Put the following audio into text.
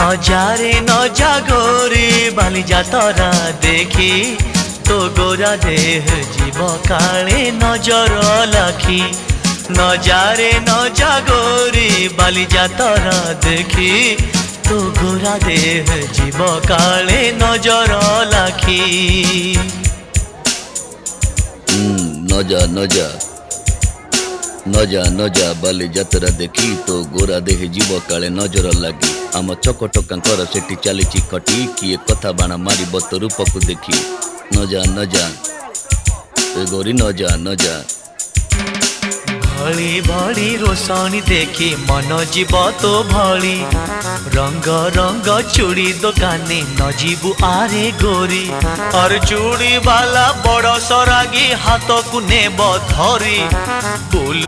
নজারে নজা গোরি বালি যাতরা দেখি তো গোরা দেহ জীব কালে নজর লাখি নজারে নজা গোরি বালি যাতরা দেখি তো গোরা দেহ জীব কালে নজর লাখি নজা নজা নজা নজা বালি যাত্ରା দেখি তো গোরা দেহে জীବ କାଳେ ନଜର ଲାଗି ଆମ ଚକଟକାଙ୍କର ସେଠି ଚାଲିଛି ଖଟି କିଏ କଥା ବାଣ ମାରିବ ତ ରୂପକୁ ଦେଖି ନଜା ନଜା ଏ ଗୋରି ନଜା ନଜା भली भली रोशनी देखी मन जीव तो भली रंग रंग चूड़ी दुकानी न जीवु आरे गोरी और चूड़ी वाला बड़ सरागी हाथ को नेब धरी बुल